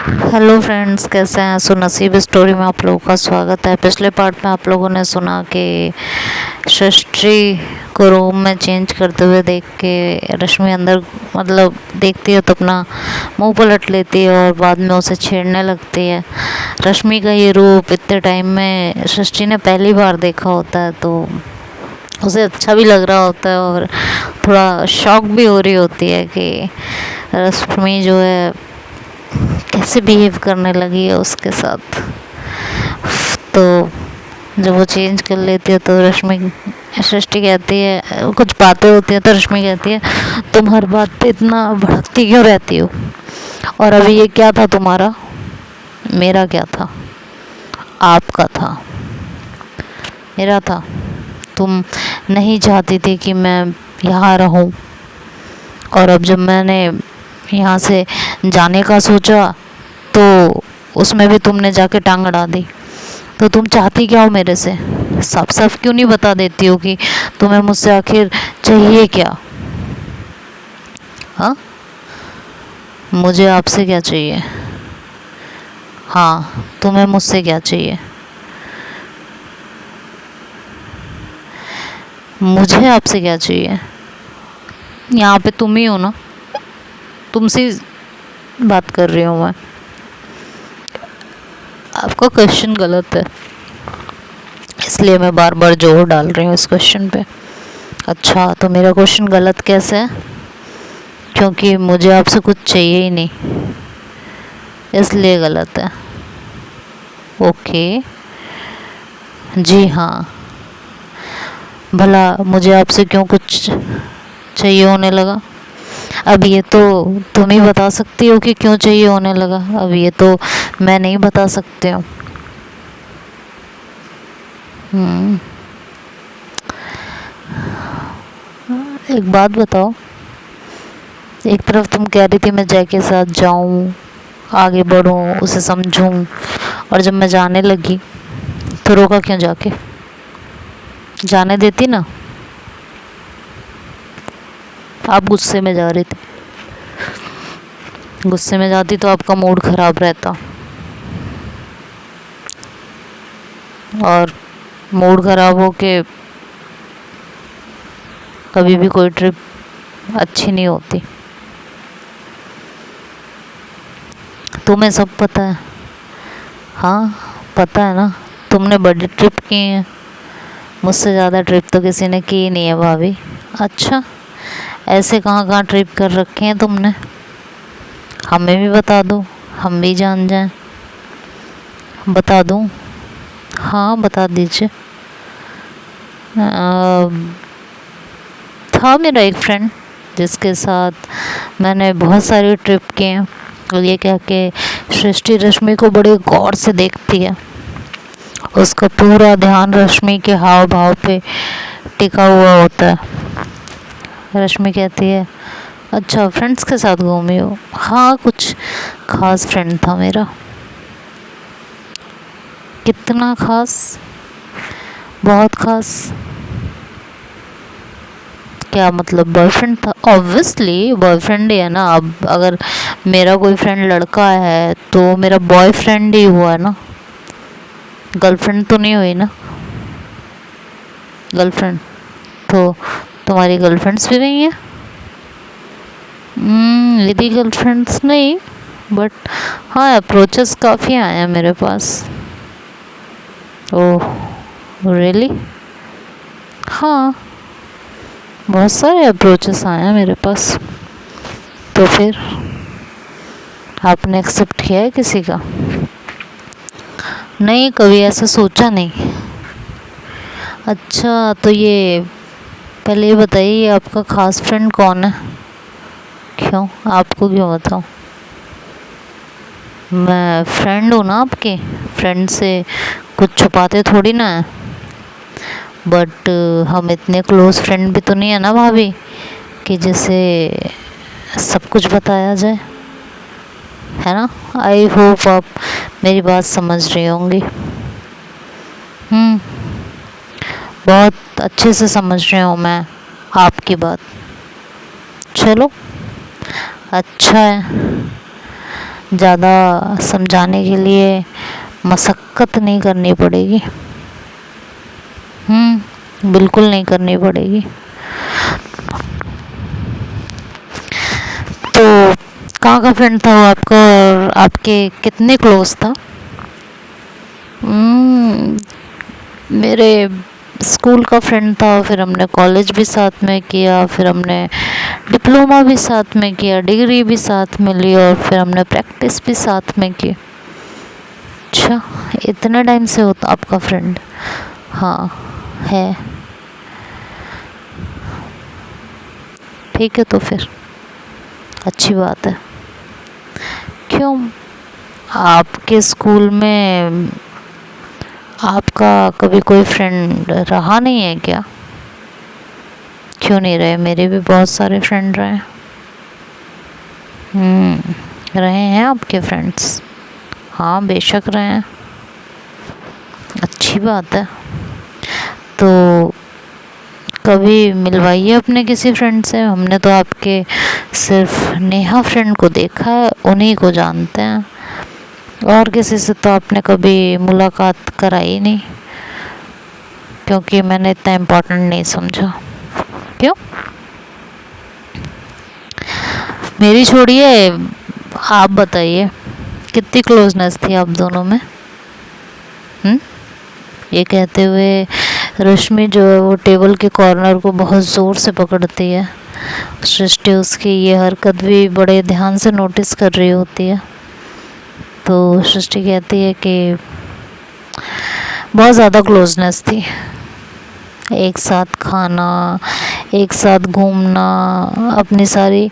Hello friends, कैसे हैं? सो नसीब स्टोरी में आप लोगों का स्वागत है। पिछले पार्ट में आप लोगों ने सुना कि सृष्टि को रूम में चेंज करते हुए देख के रश्मि अंदर मतलब देखती है तो अपना मुंह पलट लेती है और बाद में उसे छेड़ने लगती है। रश्मि का ये रूप इतने टाइम में सृष्टि ने पहली बार देखा होता है तो उसे अच्छा भी लग रहा होता है और थोड़ा शॉक भी हो रही होती है कि रश्मि जो है कैसे बिहेव करने लगी है उसके साथ। तो जब वो चेंज कर लेती है तो सृष्टि कहती है, कुछ बातें होती हैं तो रश्मि कहती है, तुम हर बात पे इतना भड़कती क्यों रहती हो? और अभी ये क्या था तुम्हारा? मेरा क्या था? आपका था, मेरा था। तुम नहीं चाहती थी कि मैं यहाँ रहूं, और अब जब मैंने यहाँ से जाने का सोचा तो उसमें भी तुमने जाके टांग अड़ा दी। तो तुम चाहती क्या हो मेरे से? साफ साफ क्यों नहीं बता देती हो कि तुम्हें मुझसे आखिर चाहिए क्या? हाँ, मुझे आपसे क्या चाहिए? हाँ, तुम्हें मुझसे क्या चाहिए? मुझे आपसे क्या चाहिए? यहाँ पे तुम ही हो ना, तुमसे बात कर रही हूँ मैं। आपका क्वेश्चन गलत है, इसलिए मैं बार बार जोर डाल रही हूँ इस क्वेश्चन पे। अच्छा, तो मेरा क्वेश्चन गलत कैसे है? क्योंकि मुझे आपसे कुछ चाहिए ही नहीं, इसलिए गलत है। ओके, जी हाँ। भला मुझे आपसे क्यों कुछ चाहिए होने लगा? अब ये तो तुम ही बता सकती हो कि क्यों चाहिए होने लगा। अब ये तो मैं नहीं बता सकती हूँ। एक बात बताओ, एक तरफ तुम कह रही थी मैं जय के साथ जाऊं, आगे बढ़ूं, उसे समझूं, और जब मैं जाने लगी तो रोका क्यों जाके? जाने देती ना। आप गुस्से में जा रही थी, गुस्से में जाती तो आपका मूड खराब रहता, और मूड खराब हो के कभी भी कोई ट्रिप अच्छी नहीं होती। तुम्हें सब पता है। हाँ, पता है ना। तुमने बड़ी ट्रिप की है, मुझसे ज़्यादा ट्रिप तो किसी ने की नहीं है भाभी। अच्छा, ऐसे कहाँ कहाँ ट्रिप कर रखे हैं तुमने? हमें भी बता दो, हम भी जान जाएं। बता दूं? हाँ, बता दीजिए। था मेरा एक फ्रेंड जिसके साथ मैंने बहुत सारी ट्रिप की हैं, और ये कह के सृष्टि रश्मि को बड़े गौर से देखती है। उसका पूरा ध्यान रश्मि के हाव भाव पे टिका हुआ होता है। रश्मि कहती है, अच्छा, फ्रेंड्स के साथ घूमी हो? हाँ, कुछ खास फ्रेंड था मेरा। कितना खास? बहुत खास। क्या मतलब, बॉयफ्रेंड था? ऑब्वियसली बॉयफ्रेंड ही है ना। अब अगर मेरा कोई फ्रेंड लड़का है तो मेरा बॉयफ्रेंड ही हुआ है ना, गर्लफ्रेंड तो नहीं हुई ना। गर्लफ्रेंड तो तुम्हारी गर्लफ्रेंड्स भी नहीं है? मेरी गर्लफ्रेंड्स नहीं, बट हाँ, अप्रोचेस काफ़ी आए हैं मेरे पास। ओह, रियली? हाँ, बहुत सारे अप्रोचेस आए हैं मेरे पास। तो फिर आपने एक्सेप्ट किया है किसी का? नहीं, कभी ऐसा सोचा नहीं। अच्छा, तो ये पहले ये बताइए, आपका खास फ्रेंड कौन है? क्यों, आपको क्यों बताऊँ? मैं फ्रेंड हूँ ना आपके, फ्रेंड से कुछ छुपाते थोड़ी ना है। बट हम इतने क्लोज फ्रेंड भी तो नहीं है ना भाभी कि जैसे सब कुछ बताया जाए, है ना। आई होप आप मेरी बात समझ रही होंगी। बहुत अच्छे से समझ रही हूँ मैं आपकी बात। चलो, अच्छा है। ज़्यादा समझाने के लिए मशक्क़त नहीं करनी पड़ेगी। बिल्कुल नहीं करनी पड़ेगी। तो कहाँ का फ्रेंड था वो आपका, और आपके कितने क्लोज था? मेरे स्कूल का फ्रेंड था, फिर हमने कॉलेज भी साथ में किया, फिर हमने डिप्लोमा भी साथ में किया, डिग्री भी साथ में ली, और फिर हमने प्रैक्टिस भी साथ में की। अच्छा, इतने टाइम से होता आपका फ्रेंड? हाँ है। ठीक है, तो फिर अच्छी बात है। क्यों, आपके स्कूल में आपका कभी कोई फ्रेंड रहा नहीं है क्या? क्यों नहीं रहे? मेरे भी बहुत सारे फ्रेंड रहे। रहे हैं आपके फ्रेंड्स? हाँ, बेशक रहे हैं। अच्छी बात है। तो कभी मिलवाइए अपने किसी फ्रेंड से। हमने तो आपके सिर्फ नेहा फ्रेंड को देखा है, उन्हीं को जानते हैं, और किसी से तो आपने कभी मुलाकात कराई नहीं, क्योंकि मैंने इतना इम्पोर्टेंट नहीं समझा। क्यों? मेरी छोड़िए, आप बताइए कितनी क्लोजनेस थी आप दोनों में? ये कहते हुए रश्मि जो है वो टेबल के कॉर्नर को बहुत ज़ोर से पकड़ती है। सृष्टि उसकी ये हरकत भी बड़े ध्यान से नोटिस कर रही होती है। तो सृष्टि कहती है कि बहुत ज़्यादा क्लोजनेस थी, एक साथ खाना, एक साथ घूमना, अपनी सारी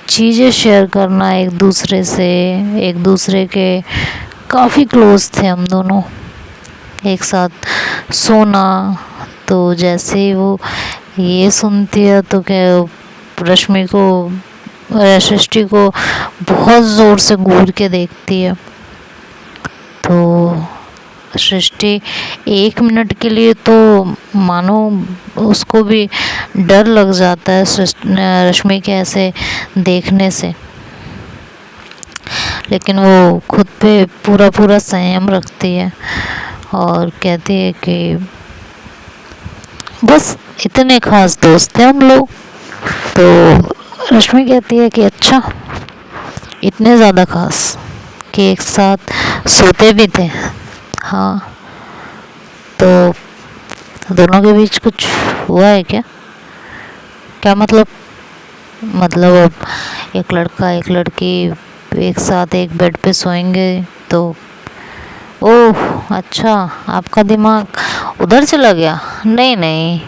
चीज़ें शेयर करना एक दूसरे से, एक दूसरे के काफ़ी क्लोज थे हम दोनों। एक साथ सोना, तो जैसे ही वो ये सुनती है तो क्या रश्मि को, सृष्टि को बहुत ज़ोर से घूर के देखती है। तो सृष्टि 1 मिनट के लिए तो मानो उसको भी डर लग जाता है रश्मि के ऐसे देखने से, लेकिन वो खुद पे पूरा संयम रखती है और कहती है कि बस इतने खास दोस्त थे हम लोग। तो रश्मि कहती है कि अच्छा, इतने ज़्यादा खास कि एक साथ सोते भी थे? हाँ। तो दोनों के बीच कुछ हुआ है क्या? क्या मतलब? मतलब अब एक लड़का एक लड़की एक साथ एक बेड पे सोएंगे तो? ओह अच्छा, आपका दिमाग उधर चला गया। नहीं नहीं,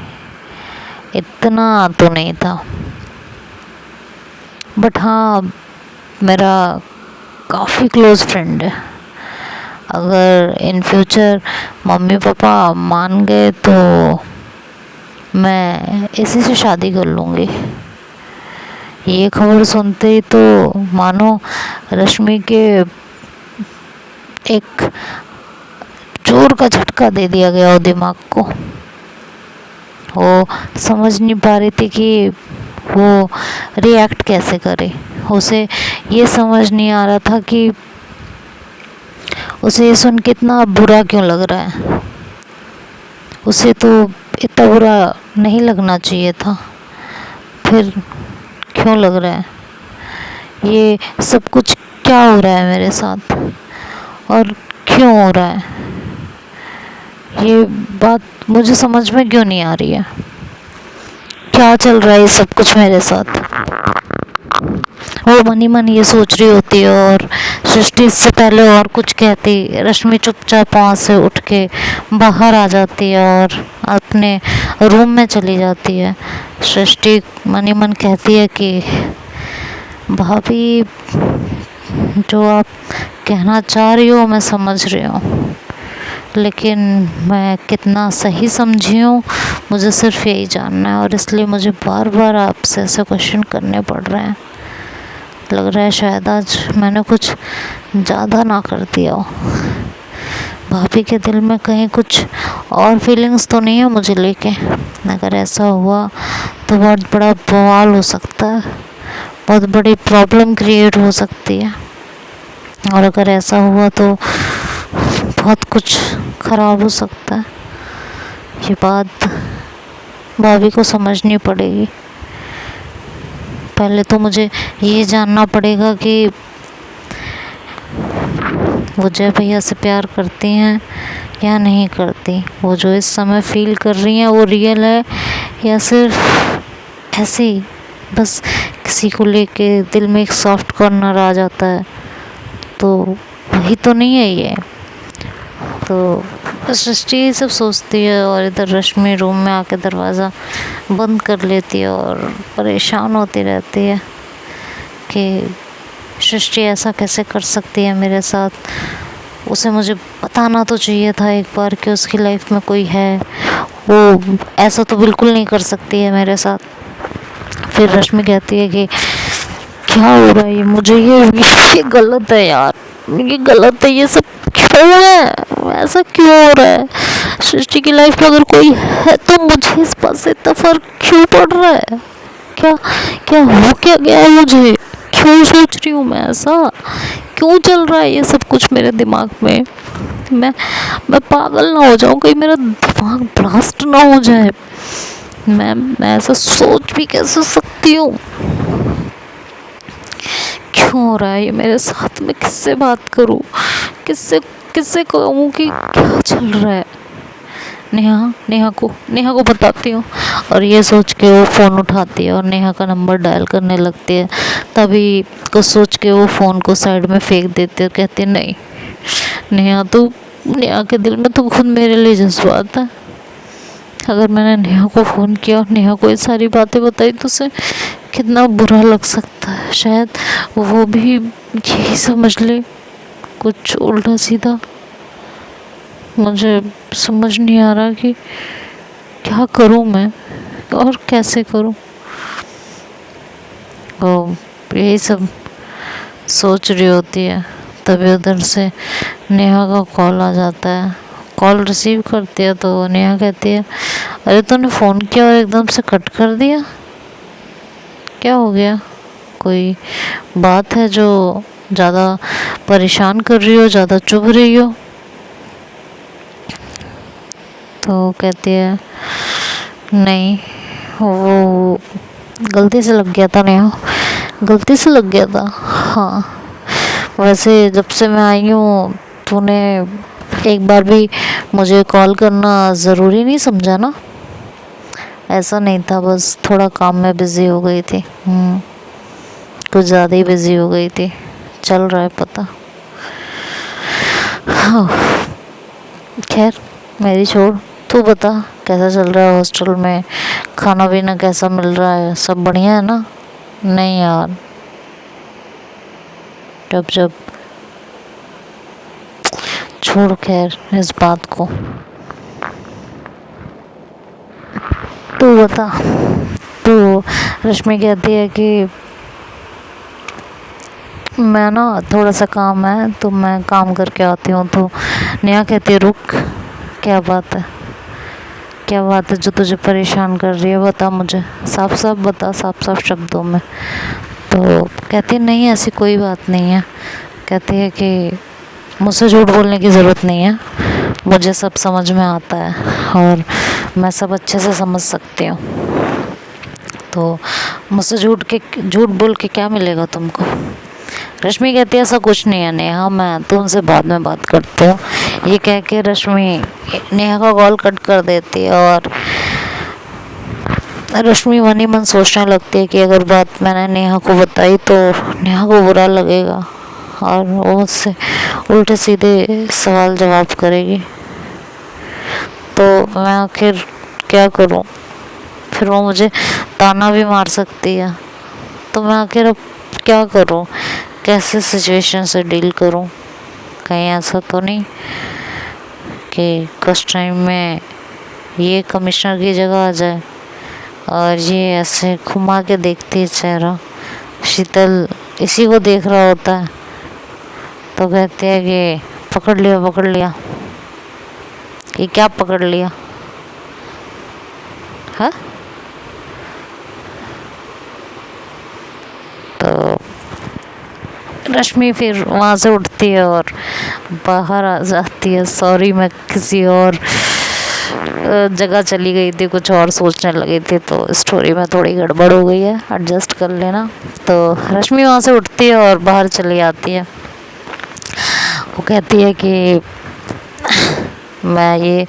इतना तो नहीं था, बट हाँ मेरा काफ़ी क्लोज़ फ्रेंड है। अगर इन फ्यूचर मम्मी पापा मान गए तो मैं इसी से शादी कर लूँगी। ये खबर सुनते ही तो मानो रश्मि के एक जोर का झटका दे दिया गया वो दिमाग को। वो समझ नहीं पा रही थी कि वो रिएक्ट कैसे करे। उसे ये समझ नहीं आ रहा था कि उसे ये सुन के इतना बुरा क्यों लग रहा है। उसे तो इतना बुरा नहीं लगना चाहिए था, फिर क्यों लग रहा है? ये सब कुछ क्या हो रहा है मेरे साथ, और क्यों हो रहा है? ये बात मुझे समझ में क्यों नहीं आ रही है? क्या चल रहा है ये सब कुछ मेरे साथ? वो मन ही मन ये सोच रही होती है, और सृष्टि इससे पहले और कुछ कहती, रश्मि चुपचाप वहाँ से उठ के बाहर आ जाती है और अपने रूम में चली जाती है। सृष्टि मन ही मन कहती है कि भाभी, जो आप कहना चाह रही हो मैं समझ रही हूँ, लेकिन मैं कितना सही समझी हूँ मुझे सिर्फ यही जानना है, और इसलिए मुझे बार बार आपसे ऐसे क्वेश्चन करने पड़ रहे हैं। लग रहा है शायद आज मैंने कुछ ज़्यादा ना कर दिया हो। भाभी के दिल में कहीं कुछ और फीलिंग्स तो नहीं है मुझे लेके? अगर ऐसा हुआ तो बहुत बड़ा बवाल हो सकता है, बहुत बड़ी प्रॉब्लम क्रिएट हो सकती है। और अगर ऐसा हुआ तो बहुत कुछ खराब हो सकता है। ये बात भाभी को समझनी पड़ेगी। पहले तो मुझे ये जानना पड़ेगा कि वो जय भैया से प्यार करती हैं या नहीं करती। वो जो इस समय फील कर रही हैं वो रियल है या सिर्फ ऐसे ही बस किसी को लेके दिल में एक सॉफ्ट कॉर्नर आ जाता है, तो वही तो नहीं है ये। तो सृष्टि ये सब सोचती है और इधर रश्मि रूम में आके दरवाज़ा बंद कर लेती है और परेशान होती रहती है कि सृष्टि ऐसा कैसे कर सकती है मेरे साथ। उसे मुझे बताना तो चाहिए था एक बार कि उसकी लाइफ में कोई है, वो ऐसा तो बिल्कुल नहीं कर सकती है मेरे साथ। फिर रश्मि कहती है कि क्या हो रहा है मुझे ये गलत है यार, ये गलत है, ये सब क्यों है, ऐसा क्यों हो रहा है। सृष्टि की लाइफ में अगर कोई है तो मुझे इस बात से इतना फर्क क्यों पड़ रहा है, क्या क्या हो क्या गया है, मुझे क्यों सोच रही हूँ मैं ऐसा, क्यों चल रहा है ये सब कुछ मेरे दिमाग में। मैं पागल ना हो जाऊँ, कहीं मेरा दिमाग ब्लास्ट ना हो जाए। मैं ऐसा सोच भी कैसे सकती हूँ, क्यों हो रहा है ये मेरे साथ, मैं किससे बात करूँ, किससे किससे कहूँ कि क्या चल रहा है। नेहा को बताती हूँ और ये सोच के वो फ़ोन उठाती है और नेहा का नंबर डायल करने लगती है। तभी को सोच के वो फ़ोन को साइड में फेंक देती है और कहती है नहीं, नेहा के दिल में तो खुद मेरे लिए जज्बात है। अगर मैंने नेहा को फ़ोन किया और नेहा को ये सारी बातें बताई तो उसे कितना बुरा लग सकता है। शायद वो भी यही समझ ले कुछ उल्टा सीधा। मुझे समझ नहीं आ रहा कि क्या करूं मैं और कैसे करूं। वो यही सब सोच रही होती है, तभी उधर से नेहा का कॉल आ जाता है। कॉल रिसीव करती है तो नेहा कहती है अरे तूने फ़ोन किया और एकदम से कट कर दिया, क्या हो गया, कोई बात है जो ज़्यादा परेशान कर रही हो, ज़्यादा चुभ रही हो। तो कहती है नहीं, वो गलती से लग गया था नेहा, गलती से लग गया था। हाँ वैसे जब से मैं आई हूँ तूने एक बार भी मुझे कॉल करना ज़रूरी नहीं समझा ना। ऐसा नहीं था, बस थोड़ा काम में बिज़ी हो गई थी। कुछ ज़्यादा ही बिज़ी हो गई थी, चल रहा है पता। हाँ खैर मेरी छोड़, तू बता कैसा चल रहा है हॉस्टल में, खाना पीना कैसा मिल रहा है, सब बढ़िया है ना। नहीं यार, जब छोड़ खैर इस बात को, तू बता। तो रश्मि कहती है कि मैं ना थोड़ा सा काम है तो मैं काम करके आती हूँ। तो नेहा कहती है रुक, क्या बात है, क्या बात है जो तुझे परेशान कर रही है, बता मुझे, साफ साफ बता, साफ साफ शब्दों में। तो कहती है नहीं ऐसी कोई बात नहीं है। कहती है कि मुझसे झूठ बोलने की ज़रूरत नहीं है, मुझे सब समझ में आता है और मैं सब अच्छे से समझ सकती हूँ। तो मुझसे झूठ बोल के क्या मिलेगा तुमको। रश्मि कहती है ऐसा कुछ नहीं है नेहा, मैं तुमसे बाद में बात करती हूँ। ये कह के रश्मि नेहा का कॉल कट कर देती है और रश्मि मन ही मन सोचने लगती है कि अगर बात मैंने नेहा को बताई तो नेहा को बुरा लगेगा और वो मुझसे उल्टे सीधे सवाल जवाब करेगी, तो मैं आखिर क्या करूं। फिर वो मुझे ताना भी मार सकती है, तो मैं आखिर अब क्या करूं, कैसे सिचुएशन से डील करूं। कहीं ऐसा तो नहीं कि कुछ टाइम में ये कमिश्नर की जगह आ जाए और ये ऐसे घुमा के देखती है चेहरा, शीतल इसी को देख रहा होता है तो कहती है कि पकड़ लिया। ये क्या पकड़ लिया है। तो रश्मि फिर वहाँ से उठती है और बाहर आ जाती है। सॉरी, मैं किसी और जगह चली गई थी, कुछ और सोचने लगी थी, तो स्टोरी में थोड़ी गड़बड़ हो गई है, एडजस्ट कर लेना। तो रश्मि वहाँ से उठती है और बाहर चली आती है। वो कहती है कि मैं ये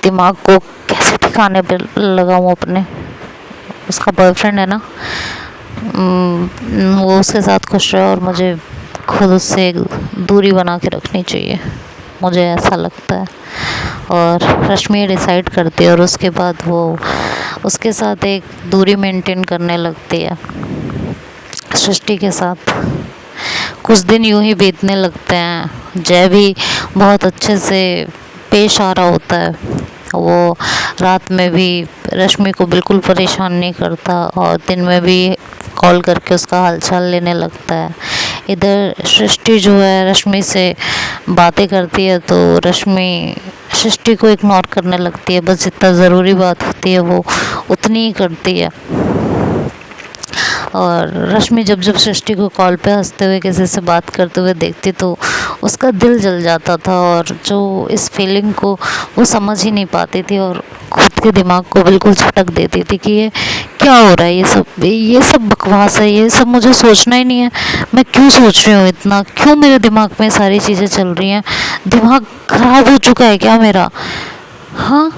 दिमाग को कैसे ठिकाने पे लगाऊं अपने। उसका बॉयफ्रेंड है ना, वो उसके साथ खुश है और मुझे खुद उससे दूरी बना के रखनी चाहिए, मुझे ऐसा लगता है। और रश्मि डिसाइड करती है और उसके बाद वो उसके साथ एक दूरी मेंटेन करने लगती है सृष्टि के साथ। कुछ दिन यूं ही बीतने लगते हैं। जय भी बहुत अच्छे से पेश आ रहा होता है। वो रात में भी रश्मि को बिल्कुल परेशान नहीं करता और दिन में भी कॉल करके उसका हालचाल लेने लगता है। इधर सृष्टि जो है रश्मि से बातें करती है तो रश्मि सृष्टि को इग्नोर करने लगती है। बस जितना ज़रूरी बात होती है वो उतनी ही करती है। और रश्मि जब जब सृष्टि को कॉल पे हंसते हुए किसी से बात करते हुए देखती तो उसका दिल जल जाता था, और जो इस फीलिंग को वो समझ ही नहीं पाती थी और खुद के दिमाग को बिल्कुल झटक देती थी कि ये क्या हो रहा है, ये सब बकवास है, ये सब मुझे सोचना ही नहीं है। मैं क्यों सोच रही हूँ इतना, क्यों मेरे दिमाग में सारी चीज़ें चल रही हैं, दिमाग खराब हो चुका है क्या मेरा? हाँ,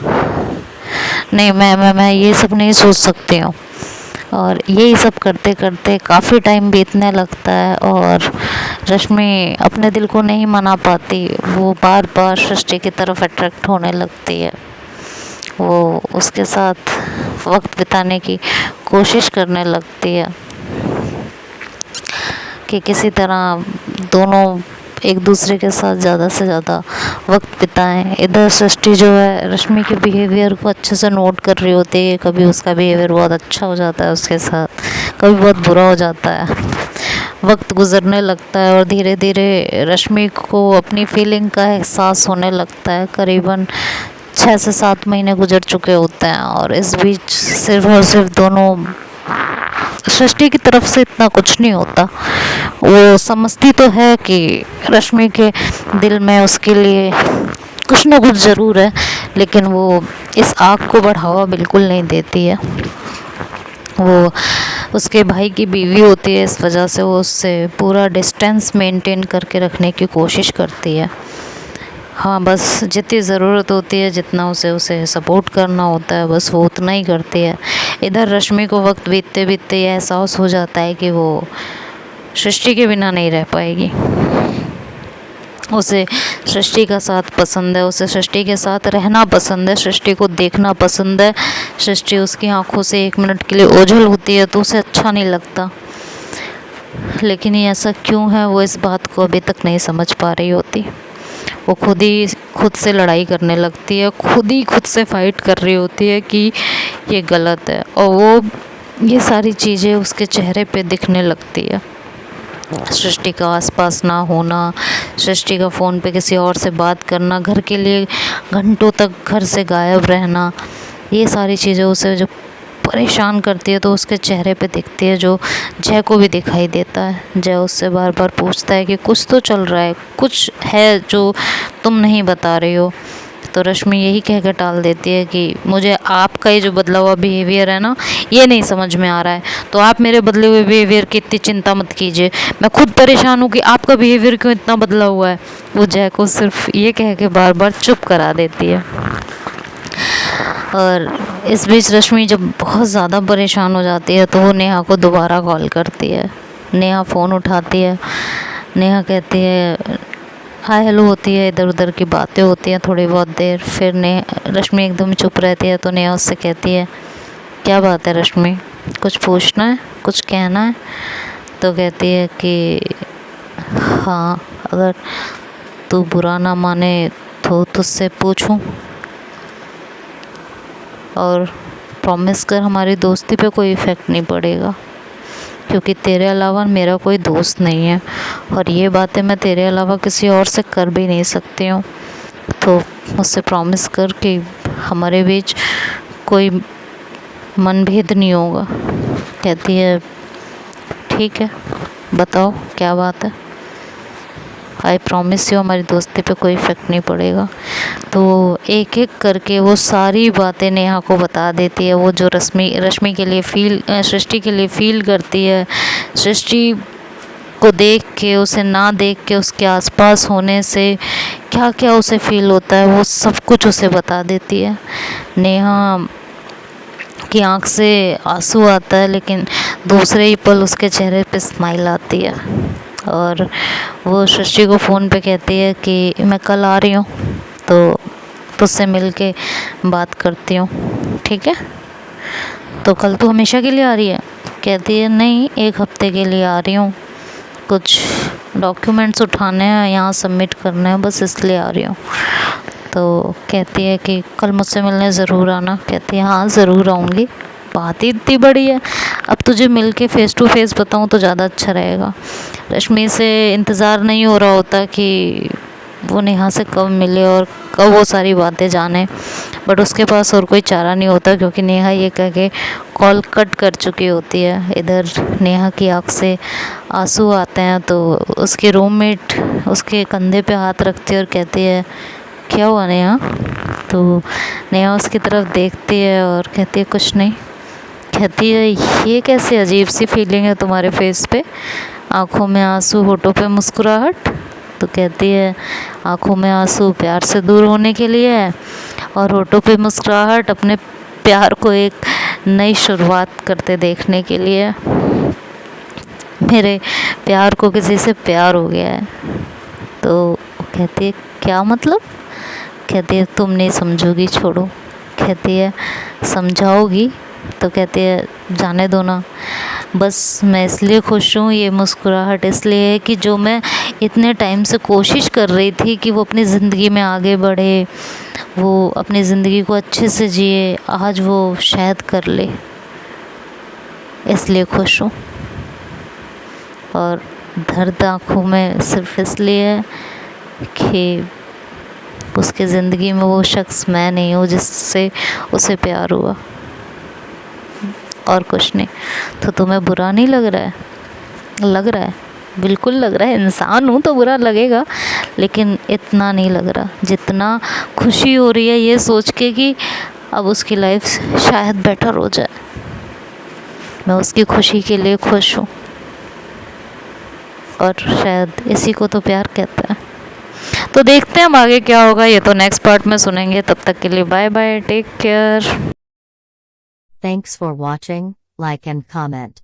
नहीं, मैं ये सब नहीं सोच सकती हूँ। और यही सब करते करते काफ़ी टाइम बीतने लगता है और रश्मि अपने दिल को नहीं मना पाती। वो बार बार सृष्टि की तरफ अट्रैक्ट होने लगती है। वो उसके साथ वक्त बिताने की कोशिश करने लगती है कि किसी तरह दोनों एक दूसरे के साथ ज़्यादा से ज़्यादा वक्त बिताएं। इधर सृष्टि जो है रश्मि के बिहेवियर को अच्छे से नोट कर रही होती है। कभी उसका बिहेवियर बहुत अच्छा हो जाता है उसके साथ, कभी बहुत बुरा हो जाता है। वक्त गुजरने लगता है और धीरे धीरे रश्मि को अपनी फीलिंग का एहसास होने लगता है। करीबन 6 से 7 महीने गुजर चुके होते हैं और इस बीच सिर्फ और सिर्फ दोनों, सृष्टि की तरफ से इतना कुछ नहीं होता। वो समझती तो है कि रश्मि के दिल में उसके लिए कुछ ना कुछ ज़रूर है, लेकिन वो इस आग को बढ़ावा बिल्कुल नहीं देती है। वो उसके भाई की बीवी होती है, इस वजह से वो उससे पूरा डिस्टेंस मेंटेन करके रखने की कोशिश करती है। हाँ, बस जितनी ज़रूरत होती है, जितना उसे सपोर्ट करना होता है, बस वो उतना ही करती है। इधर रश्मि को वक्त बीतते बीतते ये एहसास हो जाता है कि वो सृष्टि के बिना नहीं रह पाएगी। उसे सृष्टि का साथ पसंद है, उसे सृष्टि के साथ रहना पसंद है, सृष्टि को देखना पसंद है। सृष्टि उसकी आंखों से 1 मिनट के लिए ओझल होती है तो उसे अच्छा नहीं लगता, लेकिन ये ऐसा क्यों है वो इस बात को अभी तक नहीं समझ पा रही होती। वो खुद से लड़ाई करने लगती है, खुद से फाइट कर रही होती है कि ये गलत है, और वो ये सारी चीज़ें उसके चेहरे पे दिखने लगती है। सृष्टि का आसपास ना होना, सृष्टि का फ़ोन पे किसी और से बात करना, घर के लिए घंटों तक घर से गायब रहना, ये सारी चीज़ें उसे जब परेशान करती है तो उसके चेहरे पे दिखती है, जो जय को भी दिखाई देता है। जय उससे बार बार पूछता है कि कुछ तो चल रहा है, कुछ है जो तुम नहीं बता रही हो। तो रश्मि यही कह कर टाल देती है कि मुझे आपका ये जो बदला हुआ बिहेवियर है ना, ये नहीं समझ में आ रहा है, तो आप मेरे बदले हुए बिहेवियर की इतनी चिंता मत कीजिए। मैं खुद परेशान हूँ कि आपका बिहेवियर क्यों इतना बदला हुआ है। वो जय को सिर्फ ये कह के बार बार चुप करा देती है। और इस बीच रश्मि जब बहुत ज़्यादा परेशान हो जाती है तो वो नेहा को दोबारा कॉल करती है। नेहा फ़ोन उठाती है। नेहा कहती है, हाय हेलो होती है, इधर उधर की बातें होती हैं थोड़ी बहुत देर। फिर रश्मि एकदम चुप रहती है तो नेहा उससे कहती है, क्या बात है रश्मि, कुछ पूछना है, कुछ कहना है? तो कहती है कि हाँ, अगर तू बुरा ना माने तो तुझसे पूछूं, और प्रॉमिस कर हमारी दोस्ती पे कोई इफ़ेक्ट नहीं पड़ेगा, क्योंकि तेरे अलावा मेरा कोई दोस्त नहीं है और ये बातें मैं तेरे अलावा किसी और से कर भी नहीं सकती हूँ। तो मुझसे प्रॉमिस कर कि हमारे बीच कोई मनभेद नहीं होगा। कहती है ठीक है, बताओ क्या बात है। आई प्रॉमिस यू हमारी दोस्ती पे कोई इफ़ेक्ट नहीं पड़ेगा। तो एक एक करके वो सारी बातें नेहा को बता देती है, वो जो रश्मि के लिए सृष्टि के लिए फील करती है, सृष्टि को देख के, उसे ना देख के, उसके आसपास होने से क्या क्या उसे फील होता है, वो सब कुछ उसे बता देती है। नेहा की आंख से आंसू आता है, लेकिन दूसरे ही पल उसके चेहरे पे स्माइल आती है और वो सृष्टि को फ़ोन पे कहती है कि मैं कल आ रही हूँ, तो तुझसे मिल के बात करती हूँ, ठीक है। तो कल तू हमेशा के लिए आ रही है? कहती है नहीं, 1 हफ्ते के लिए आ रही हूँ, कुछ डॉक्यूमेंट्स उठाने हैं, यहाँ सबमिट करने हैं, बस इसलिए आ रही हूँ। तो कहती है कि कल मुझसे मिलने ज़रूर आना। कहती है हाँ ज़रूर आऊँगी, बात ही इतनी बड़ी है, अब तुझे मिल के फ़ेस टू फेस बताऊँ तो ज़्यादा अच्छा रहेगा। रश्मि से इंतज़ार नहीं हो रहा होता कि वो नेहा से कब मिले और कब वो सारी बातें जाने, बट उसके पास और कोई चारा नहीं होता, क्योंकि नेहा ये कह के कॉल कट कर चुकी होती है। इधर नेहा की आँख से आंसू आते हैं, तो उसकी रूममेट उसके कंधे पे हाथ रखती है और कहती है क्या हुआ नेहा? तो नेहा उसकी तरफ देखती है और कहती है कुछ नहीं। कहती है ये कैसी अजीब सी फीलिंग है तुम्हारे फेस पे, आँखों में आंसू, होठों पे मुस्कुराहट? तो कहती है आँखों में आंसू प्यार से दूर होने के लिए है, और होठों पे मुस्कुराहट अपने प्यार को एक नई शुरुआत करते देखने के लिए। मेरे प्यार को किसी से प्यार हो गया है। तो कहती है क्या मतलब? कहती है तुम नहीं समझोगी, छोड़ो। कहती है समझाओगी? तो कहती है जाने दो ना, बस मैं इसलिए खुश हूँ, ये मुस्कुराहट इसलिए है कि जो मैं इतने टाइम से कोशिश कर रही थी कि वो अपनी ज़िंदगी में आगे बढ़े, वो अपनी ज़िंदगी को अच्छे से जिए, आज वो शायद कर ले, इसलिए खुश हूँ। और दर्द आँखों में सिर्फ इसलिए है कि उसके ज़िंदगी में वो शख्स मैं नहीं हूँ जिससे उसे प्यार हुआ, और कुछ नहीं। तो तुम्हें बुरा नहीं लग रहा है? लग रहा है, बिल्कुल लग रहा है, इंसान हूँ तो बुरा लगेगा, लेकिन इतना नहीं लग रहा जितना खुशी हो रही है ये सोच के कि अब उसकी लाइफ शायद बेटर हो जाए। मैं उसकी खुशी के लिए खुश हूँ, और शायद इसी को तो प्यार कहते हैं। तो देखते हैं हम आगे क्या होगा, ये तो नेक्स्ट पार्ट में सुनेंगे। तब तक के लिए bye bye, take care. Thanks for watching, like and comment.